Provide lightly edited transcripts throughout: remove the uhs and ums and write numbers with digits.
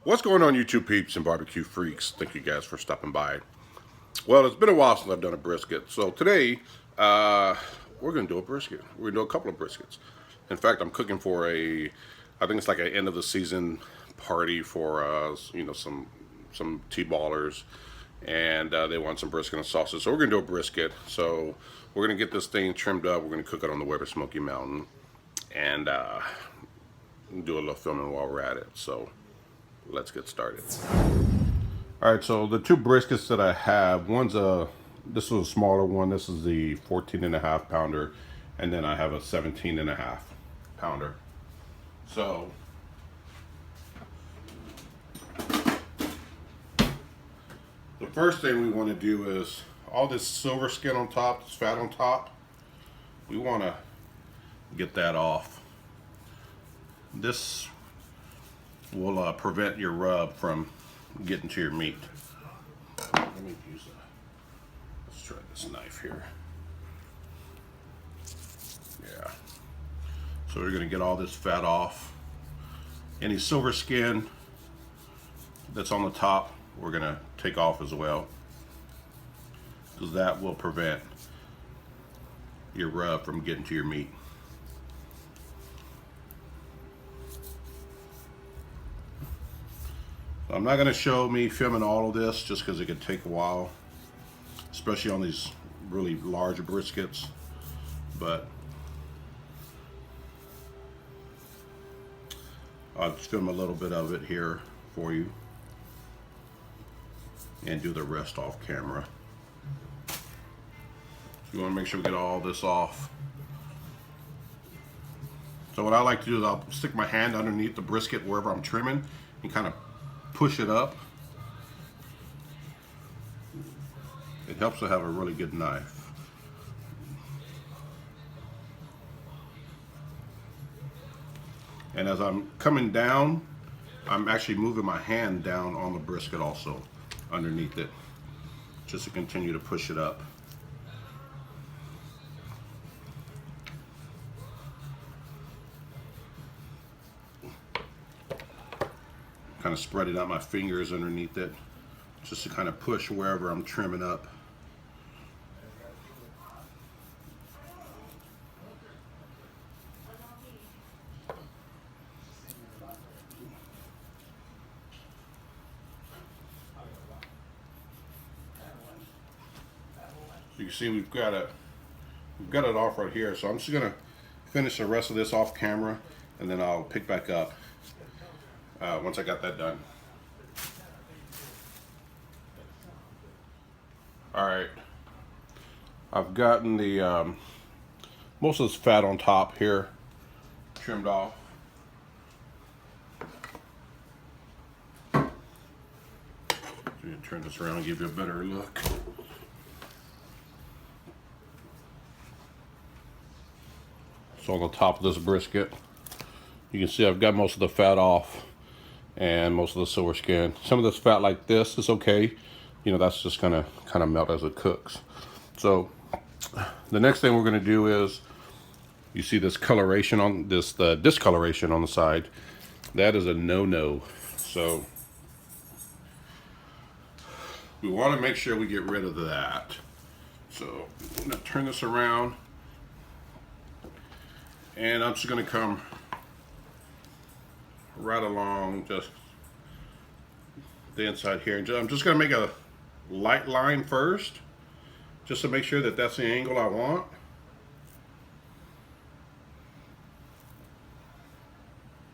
What's going on, YouTube peeps and barbecue freaks? Thank you guys for stopping by. Well, it's been a while since I've done a brisket, so today we're gonna do a brisket. We're gonna do a couple of briskets. In fact, I'm cooking for I think it's like an end of the season party for some T-ballers, and they want some brisket and sausage. So we're gonna do a brisket. So we're gonna get this thing trimmed up. We're gonna cook it on the way to Smoky Mountain, and do a little filming while we're at it. So let's get started. All right, so the two briskets that I have, this is a smaller one. This is the 14 and a half pounder, and then I have a 17 and a half pounder. So the first thing we want to do is all this silver skin on top, this fat on top, we want to get that off. This will prevent your rub from getting to your meat. Let me let's try this knife here. Yeah. So we're going to get all this fat off. Any silver skin that's on the top, we're going to take off as well, because that will prevent your rub from getting to your meat. I'm not going to show me filming all of this just because it could take a while, especially on these really large briskets, but I'll just film a little bit of it here for you and do the rest off camera. You want to make sure we get all this off. So what I like to do is I'll stick my hand underneath the brisket wherever I'm trimming and kind of push it up. It helps to have a really good knife. And as I'm coming down, I'm actually moving my hand down on the brisket also, underneath it, just to continue to push it up. Kind of spreading out my fingers underneath it, just to kind of push wherever I'm trimming up. You can see we've got it off right here. So I'm just gonna finish the rest of this off camera, and then I'll pick back up once I got that done. All right, I've gotten the most of this fat on top here trimmed off. So you turn this around and give you a better look. So on the top of this brisket, you can see I've got most of the fat off and most of the silver skin. Some of this fat like this is okay. You know, that's just gonna kind of melt as it cooks. So the next thing we're gonna do is, you see this coloration on this, the discoloration on the side. That is a no-no. So we want to make sure we get rid of that. So I'm gonna turn this around, and I'm just gonna come right along just the inside here. I'm just gonna make a light line first, just to make sure that that's the angle I want.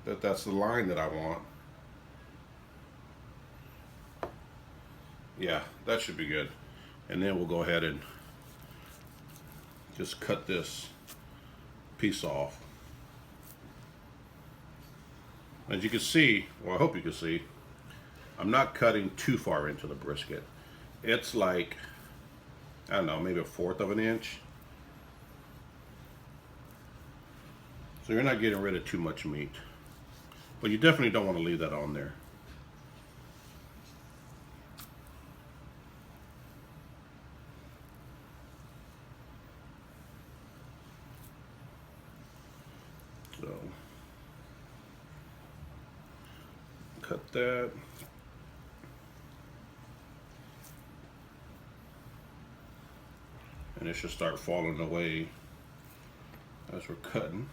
That's the line that I want. Yeah, that should be good. And then we'll go ahead and just cut this piece off. As you can see, well, I hope you can see, I'm not cutting too far into the brisket. It's like, I don't know, maybe 1/4 of an inch. So you're not getting rid of too much meat. But you definitely don't want to leave that on there. So cut that. And it should start falling away as we're cutting.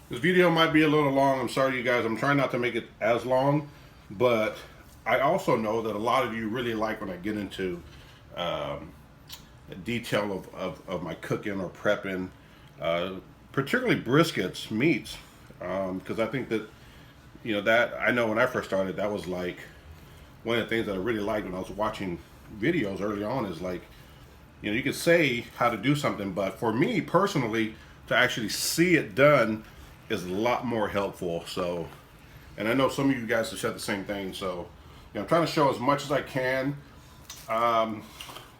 This video might be a little long. I'm sorry, you guys. I'm trying not to make it as long, but I also know that a lot of you really like when I get into detail of my cooking or prepping, particularly briskets, meats, because I think that, you know, that I know when I first started, that was like one of the things that I really liked when I was watching videos early on. Is like, you know, you could say how to do something, but for me personally, to actually see it done is a lot more helpful. So, and I know some of you guys have said the same thing. So, you know, I'm trying to show as much as I can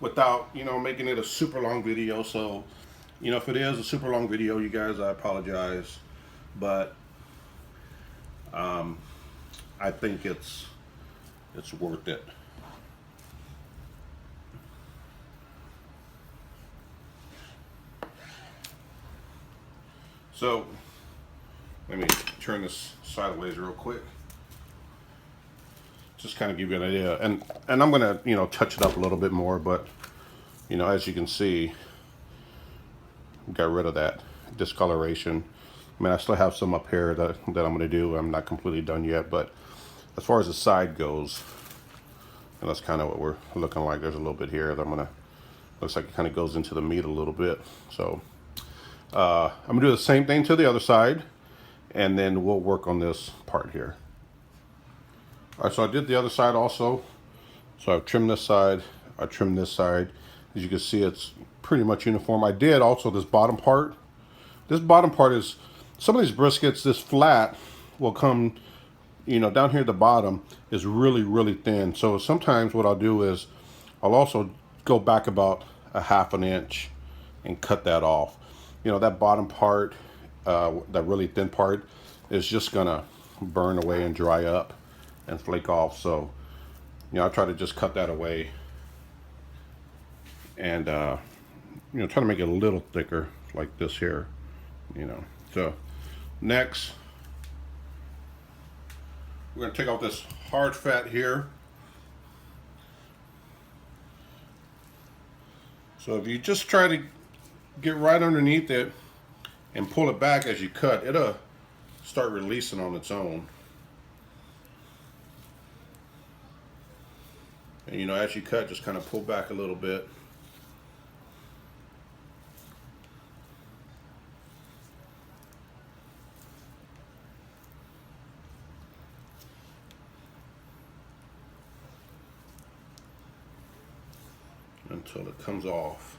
without, you know, making it a super long video. So, you know, if it is a super long video, you guys, I apologize, but I think it's worth it. So let me turn this sideways real quick. Just kind of give you an idea, and I'm gonna, you know, touch it up a little bit more, but, you know, as you can see, got rid of that discoloration. I mean, I still have some up here that I'm gonna do. I'm not completely done yet, but as far as the side goes, and that's kind of what we're looking like. There's a little bit here that I'm gonna, looks like it kind of goes into the meat a little bit. So I'm gonna do the same thing to the other side, and then we'll work on this part here. All right, so I did the other side also. So I've trimmed this side, I trimmed this side. As you can see, it's pretty much uniform. I did also this bottom part. This bottom part is, some of these briskets, this flat will come, you know, down here at the bottom is really, really thin. So sometimes what I'll do is I'll also go back about a ½ inch and cut that off. You know, that bottom part, that really thin part, is just gonna burn away and dry up and flake off. So, you know, I try to just cut that away and, you know, try to make it a little thicker like this here, you know. So next, we're gonna take off this hard fat here. So if you just try to get right underneath it and pull it back as you cut, it'll start releasing on its own. And, you know, as you cut, just kind of pull back a little bit. Until it comes off.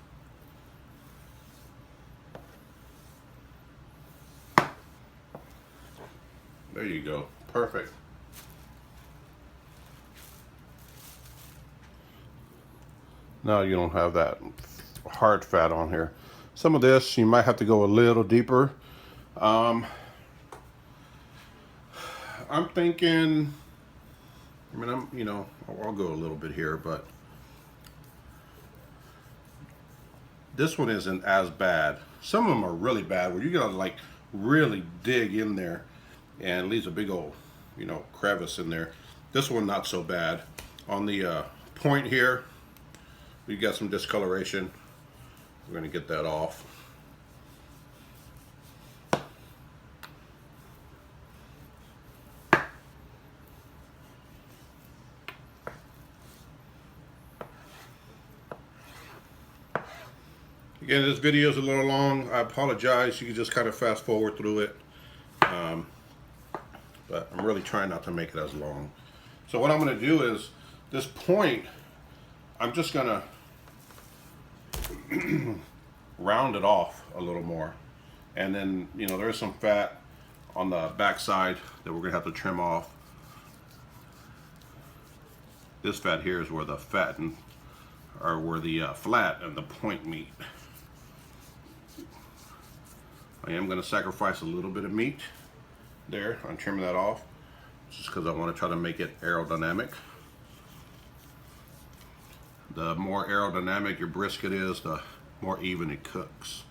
There you go. Perfect. Now you don't have that hard fat on here. Some of this you might have to go a little deeper. I'm thinking, I mean, you know, I'll go a little bit here, but this one isn't as bad. Some of them are really bad where you gotta like really dig in there and it leaves a big old, you know, crevice in there. This one not so bad. On the point here, we got some discoloration. We're gonna get that off. Again, this video is a little long. I apologize. You can just kind of fast forward through it. But I'm really trying not to make it as long. So what I'm going to do is, this point, I'm just going to round it off a little more. And then, you know, there's some fat on the back side that we're going to have to trim off. This fat here is where the fat and, or where the flat and the point meet. I am going to sacrifice a little bit of meat there. I'm trimming that off just because I want to try to make it aerodynamic. The more aerodynamic your brisket is, the more even it cooks.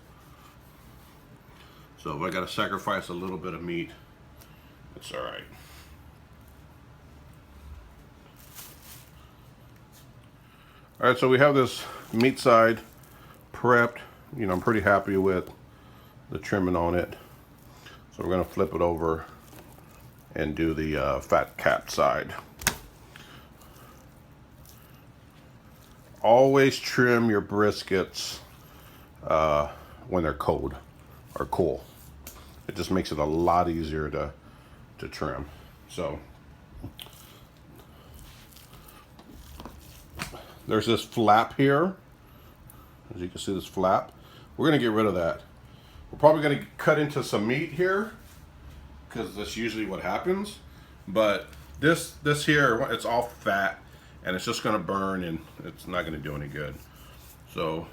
So if I gotta sacrifice a little bit of meat, it's all right. All right, so we have this meat side prepped. You know, I'm pretty happy with the trimming on it. So we're gonna flip it over and do the fat cap side. Always trim your briskets when they're cold or cool. It just makes it a lot easier to trim. So there's this flap here. As you can see, this flap. We're gonna get rid of that. We're probably gonna cut into some meat here because that's usually what happens. But this here, it's all fat and it's just gonna burn and it's not gonna do any good. So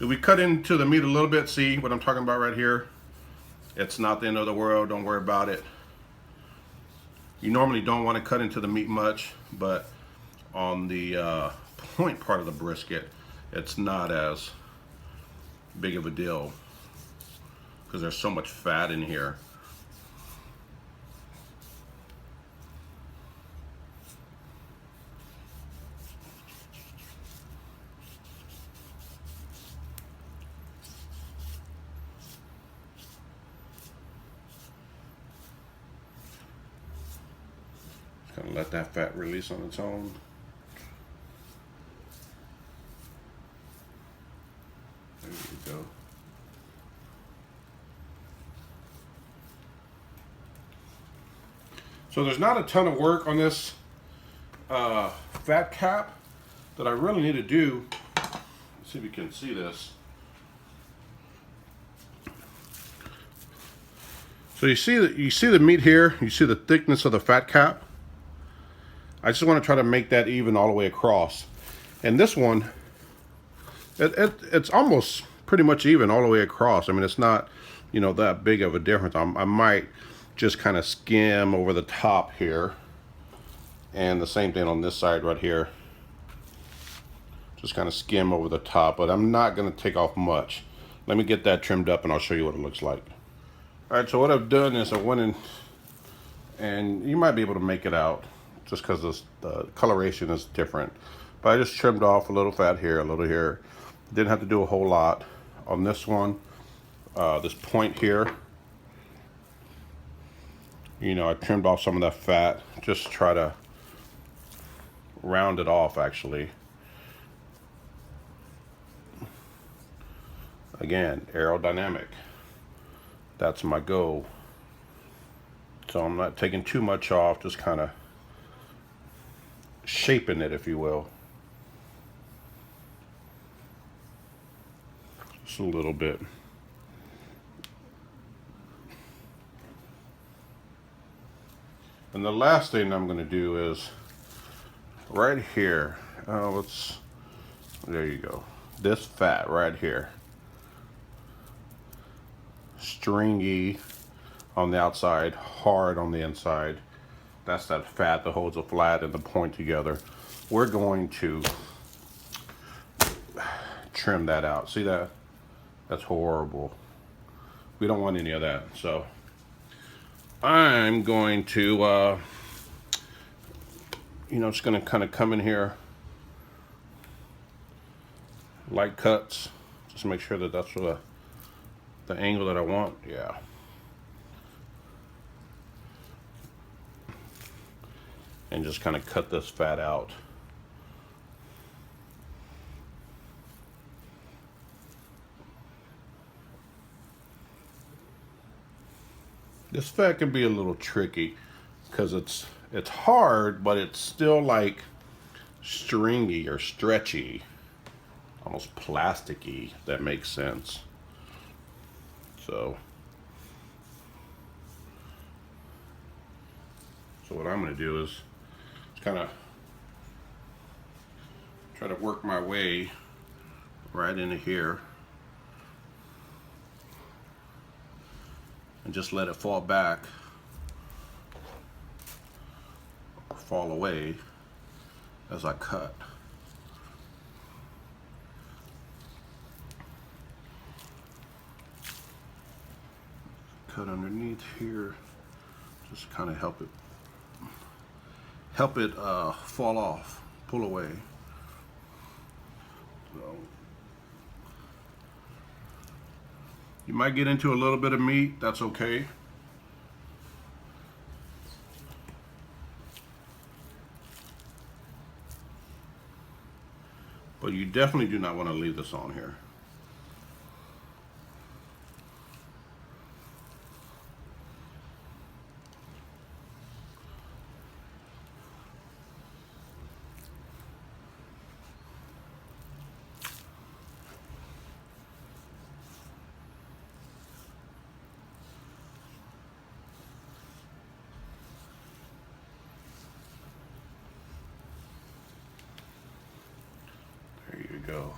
if we cut into the meat a little bit, see what I'm talking about right here? It's not the end of the world, don't worry about it. You normally don't want to cut into the meat much, but on the point part of the brisket, it's not as big of a deal because there's so much fat in here. Just gonna let that fat release on its own. There you go. So there's not a ton of work on this fat cap that I really need to do. Let's see if you can see this. So you see the meat here. You see the thickness of the fat cap. I just want to try to make that even all the way across. And this one, it's almost pretty much even all the way across. I mean, it's not, you know, that big of a difference. I might just kind of skim over the top here, and the same thing on this side right here. Just kind of skim over the top, but I'm not going to take off much. Let me get that trimmed up and I'll show you what it looks like. All right, so what I've done is I went in, and you might be able to make it out just because the coloration is different. But I just trimmed off a little fat here, a little here. Didn't have to do a whole lot on this one. This point here, you know, I trimmed off some of that fat. Just try to round it off, actually. Again, aerodynamic. That's my goal. So I'm not taking too much off, just kind of shaping it, if you will. Just a little bit. And the last thing I'm going to do is right here. There you go. This fat right here. Stringy on the outside, hard on the inside. That's that fat that holds the flat and the point together. We're going to trim that out. See that? That's horrible. We don't want any of that. So I'm going to, you know, just going to kind of come in here, light cuts, just make sure that that's the angle that I want. Yeah. And just kind of cut this fat out. This fat can be a little tricky because it's hard, but it's still like stringy or stretchy, almost plasticky, if that makes sense. So what I'm going to do is kind of try to work my way right into here and just let it fall back or fall away as I cut. cut underneath here, just kind of help it fall off, pull away. So you might get into a little bit of meat, that's okay. But you definitely do not want to leave this on here. There you go.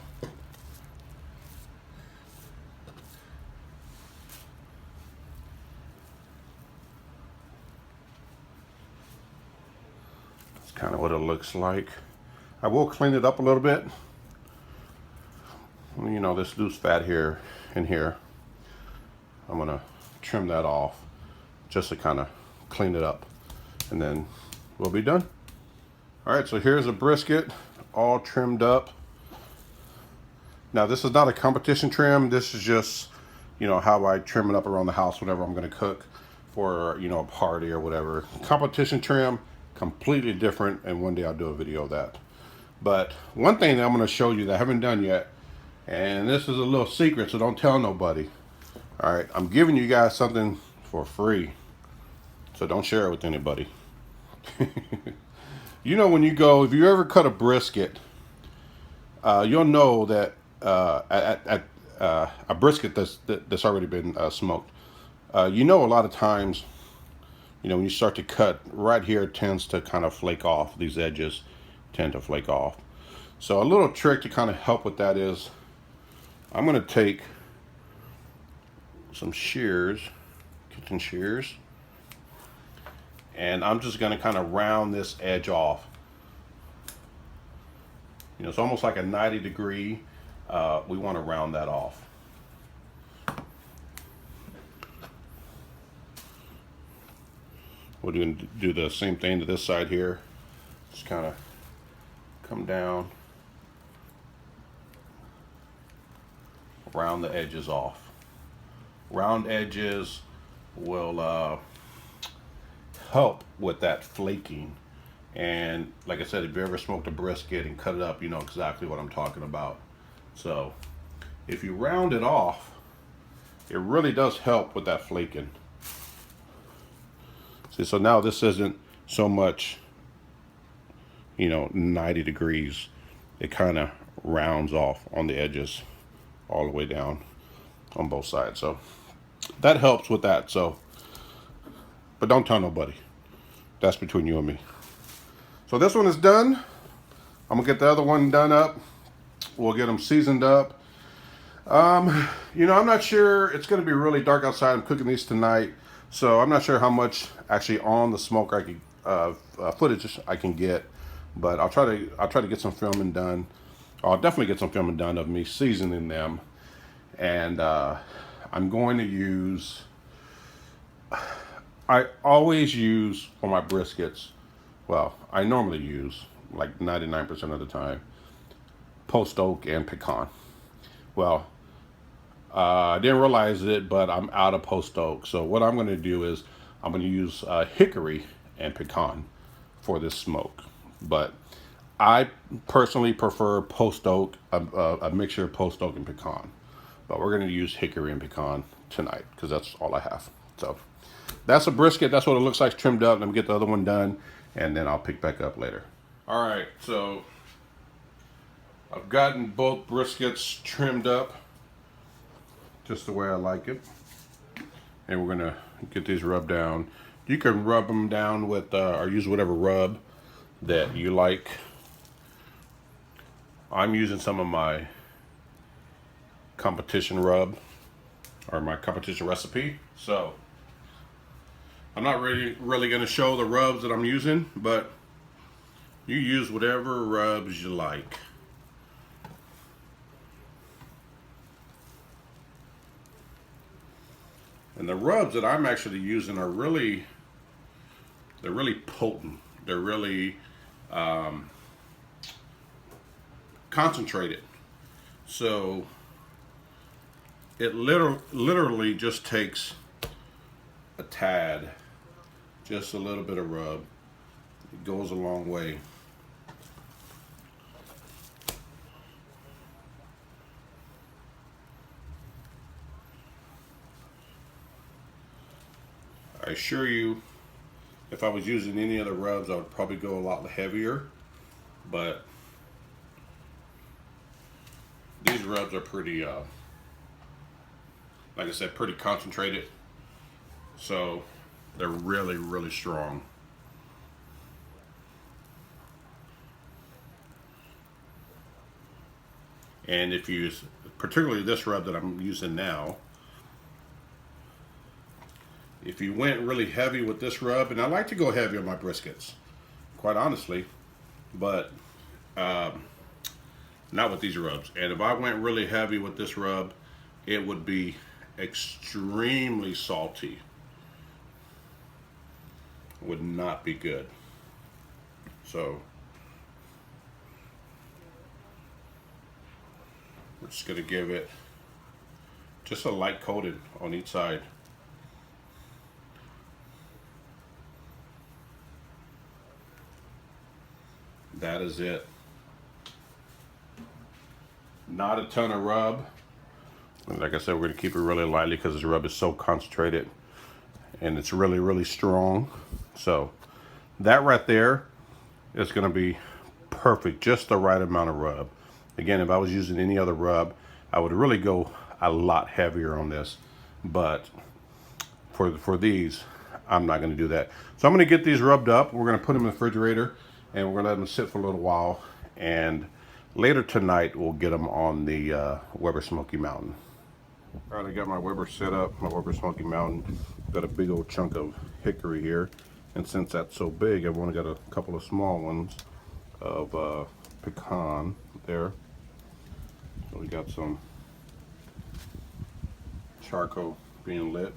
That's kind of what it looks like. I will clean it up a little bit. You know, this loose fat here and here, I'm gonna trim that off just to kind of clean it up, and then we'll be done. All right, so here's a brisket all trimmed up. Now this is not a competition trim. This is just, you know, how I trim it up around the house whenever I'm gonna cook for, you know, a party or whatever. Competition trim, completely different, and one day I'll do a video of that. But one thing that I'm gonna show you that I haven't done yet, and this is a little secret, so don't tell nobody. All right, I'm giving you guys something for free, so don't share it with anybody. You know, when you go, if you ever cut a brisket, you'll know that a brisket that's already been smoked, you know, a lot of times, you know, when you start to cut, right here it tends to kind of flake off. These edges tend to flake off. So a little trick to kind of help with that is, I'm going to take some shears, kitchen shears, and I'm just going to kind of round this edge off. You know, it's almost like a 90-degree. We want to round that off. We're going to do the same thing to this side here. Just kind of come down, round the edges off. Round edges will help with that flaking. And like I said, if you ever smoked a brisket and cut it up, you know exactly what I'm talking about. So if you round it off, it really does help with that flaking. See, so now this isn't so much, you know, 90 degrees. It kind of rounds off on the edges all the way down on both sides. So that helps with that. So, but don't tell nobody. That's between you and me. So this one is done. I'm gonna get the other one done up. We'll get them seasoned up. You know, I'm not sure. It's gonna be really dark outside. I'm cooking these tonight, so I'm not sure how much actually on the smoke I can footage I can get. But I'll try to get some filming done. I'll definitely get some filming done of me seasoning them. And I'm going to use, I always use for my briskets, well, I normally use, like 99% of the time, post oak and pecan. Well, I didn't realize it, but I'm out of post oak. So what I'm going to do is I'm going to use hickory and pecan for this smoke. But I personally prefer post oak, a mixture of post oak and pecan. But we're going to use hickory and pecan tonight because that's all I have. So that's a brisket. That's what it looks like, trimmed up. Let me get the other one done, and then I'll pick back up later. All right, so I've gotten both briskets trimmed up just the way I like it. And we're going to get these rubbed down. You can rub them down with, or use whatever rub that you like. I'm using some of my competition rub, or my competition recipe. So I'm not really going to show the rubs that I'm using, but you use whatever rubs you like. And the rubs that I'm actually using are really, they're really potent. They're really concentrated. So it literally just takes a tad, just a little bit of rub. It goes a long way. I assure you, if I was using any other rubs, I would probably go a lot heavier, but these rubs are pretty, like I said, pretty concentrated. So they're really, really strong. And if you use, particularly this rub that I'm using now, if you went really heavy with this rub, and I like to go heavy on my briskets, quite honestly, but not with these rubs. And if I went really heavy with this rub, it would be extremely salty. Would not be good. So we're just gonna give it just a light coating on each side. That is it. Not a ton of rub. Like I said, we're gonna keep it really lightly because this rub is so concentrated and it's really, really strong. So that right there is gonna be perfect, just the right amount of rub. Again, if I was using any other rub, I would really go a lot heavier on this. But for these, I'm not gonna do that. So I'm gonna get these rubbed up. We're gonna put them in the refrigerator and we're gonna let them sit for a little while. And later tonight, we'll get them on the Weber Smoky Mountain. All right, I got my Weber set up, my Weber Smoky Mountain. Got a big old chunk of hickory here. And since that's so big, I've only got a couple of small ones of pecan there. So we got some charcoal being lit.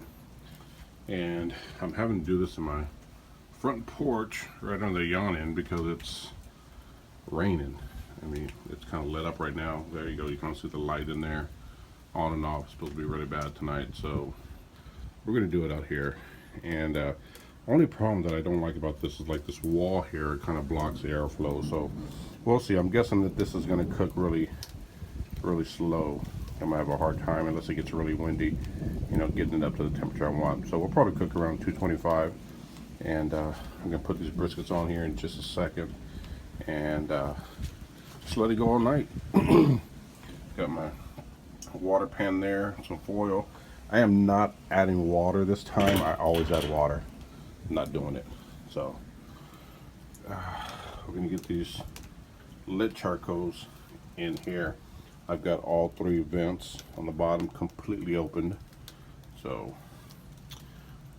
And I'm having to do this in my front porch right on the awning because it's raining. I mean, it's kind of lit up right now. There you go, you can see the light in there, on and off. It's supposed to be really bad tonight, so we're gonna do it out here. And only problem that I don't like about this is like this wall here, it kind of blocks the airflow. So we'll see. I'm guessing that this is gonna cook really, really slow. I'm gonna have a hard time unless it gets really windy, you know, getting it up to the temperature I want. So we'll probably cook around 225. And I'm gonna put these briskets on here in just a second, and just let it go all night. Got my water pan there, some foil. I am not adding water this time. I always add water. I'm not doing it. So we're gonna get these lit charcoals in here. I've got all 3 vents on the bottom completely opened. So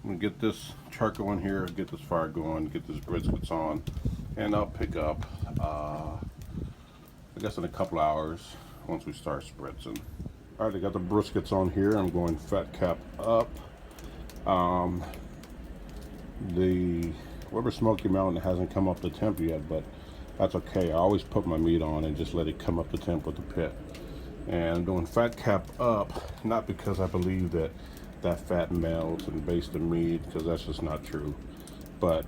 I'm gonna get this charcoal in here, get this fire going, get this briskets on, and I'll pick up, I guess in a couple hours once we start spritzing. All right, I got the briskets on here. I'm going fat cap up. The Weber Smoky Mountain hasn't come up to temp yet, but that's okay. I always put my meat on and just let it come up to temp with the pit. And I'm doing fat cap up, not because I believe that fat melts and bastes the meat, because that's just not true. But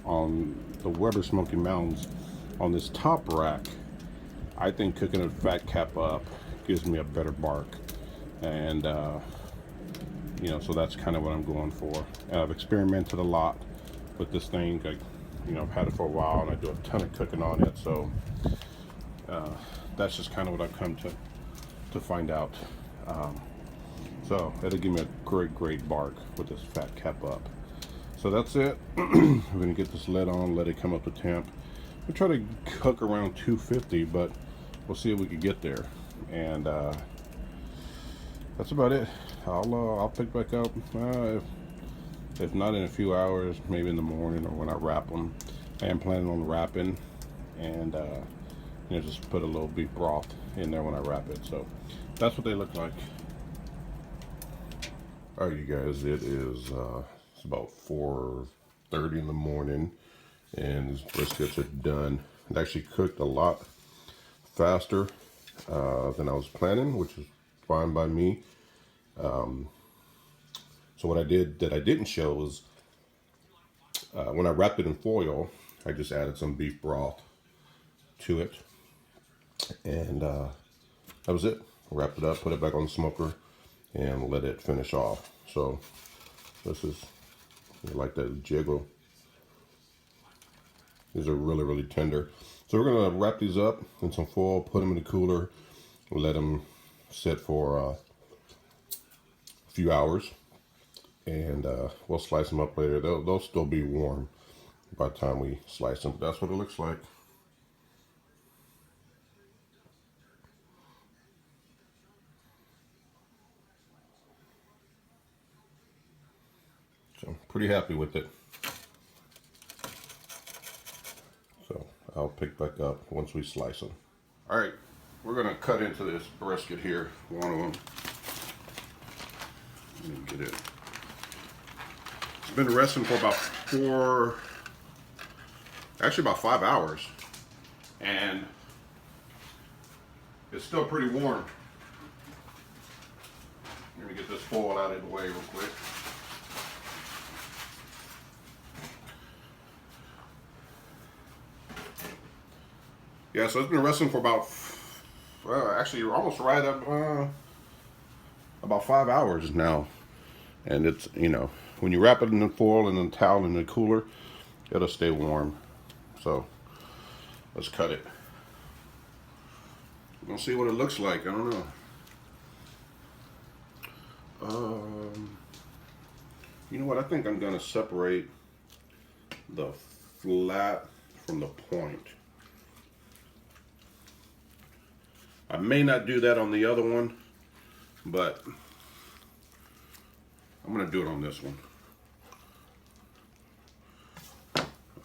on the Weber Smoky Mountains, on this top rack, I think cooking it fat cap up gives me a better bark. And you know, so that's kind of what I'm going for. And I've experimented a lot with this thing. You know, I've had it for a while and I do a ton of cooking on it. So that's just kind of what I've come to find out. So that'll give me a great bark with this fat cap up. So that's it. We're gonna get this lid on, let it come up to temp. We'll try to cook around 250, but we'll see if we can get there. And that's about it. I'll pick back up if not in a few hours, maybe in the morning or when I wrap them. I am planning on wrapping, and you know, just put a little beef broth in there when I wrap it. So that's what they look like. All right, you guys, it is it's about 4:30 in the morning, and these briskets are done. It actually cooked a lot faster than I was planning, which is fine by me. So what I did that I didn't show was when I wrapped it in foil, I just added some beef broth to it, and that was it. Wrapped it up, put it back on the smoker, and let it finish off. So this is, you like that jiggle. These are really, really tender. So we're gonna wrap these up in some foil, put them in the cooler, let them sit for a few hours, and we'll slice them up later. They'll still be warm by the time we slice them. That's what it looks like. So pretty happy with it. So I'll pick back up once we slice them. All right, we're gonna cut into this brisket here, one of them. Let me get it. It's been resting for about 5 hours, and it's still pretty warm. Let me get this foil out of the way real quick. Yeah, so it's been resting for about, actually almost right up about 5 hours now. And it's, when you wrap it in the foil and the towel in the cooler, it'll stay warm. So let's cut it. We're gonna see what it looks like. I don't know. You know what? I think I'm gonna separate the flat from the point. I may not do that on the other one, but I'm gonna do it on this one.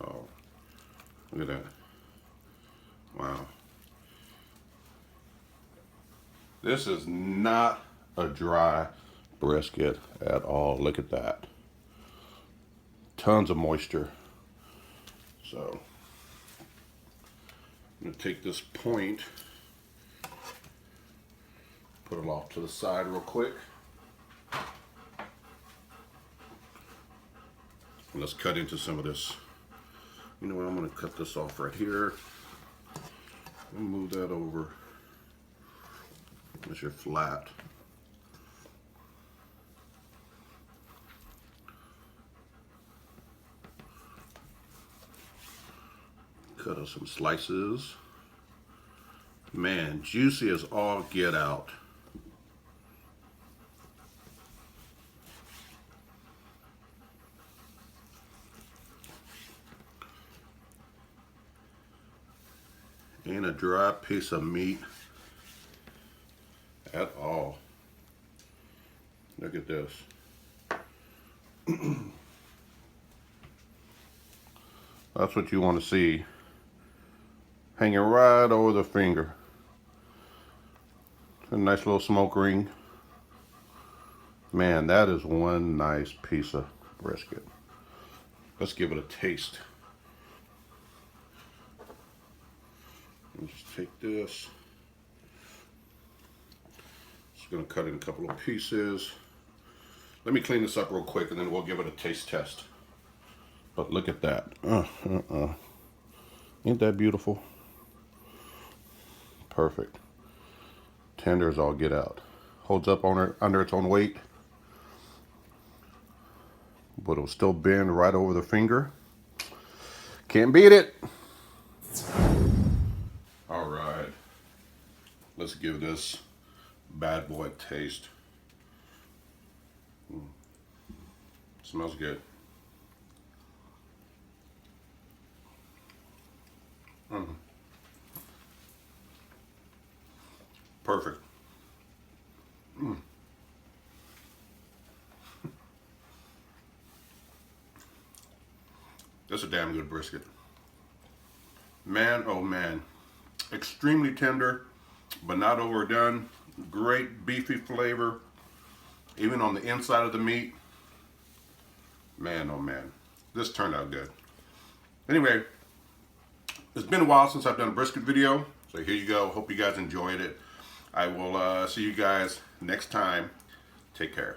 Oh, look at that. Wow. This is not a dry brisket at all. Look at that. Tons of moisture. So I'm gonna take this point, put it off to the side real quick. Let's cut into some of this. You know what, I'm gonna cut this off right here. And move that over. That's your flat. Cut us some slices. Man, juicy as all get out. Ain't a dry piece of meat at all. Look at this. That's what you want to see. Hanging right over the finger. A nice little smoke ring. Man, that is one nice piece of brisket. Let's give it a taste. Let's just take this. Just gonna cut it in a couple of pieces. Let me clean this up real quick and then we'll give it a taste test. But look at that. Ain't that beautiful? Perfect. Tender as all get out. Holds up under its own weight, but it'll still bend right over the finger. Can't beat it. All right. Let's give this bad boy a taste. Smells good. Perfect. That's a damn good brisket. Man, oh man. Extremely tender, but not overdone. Great beefy flavor. even on the inside of the meat. Man, oh man, this turned out good. Anyway, it's been a while since I've done a brisket video, so here you go. Hope you guys enjoyed it. I will see you guys next time. Take care.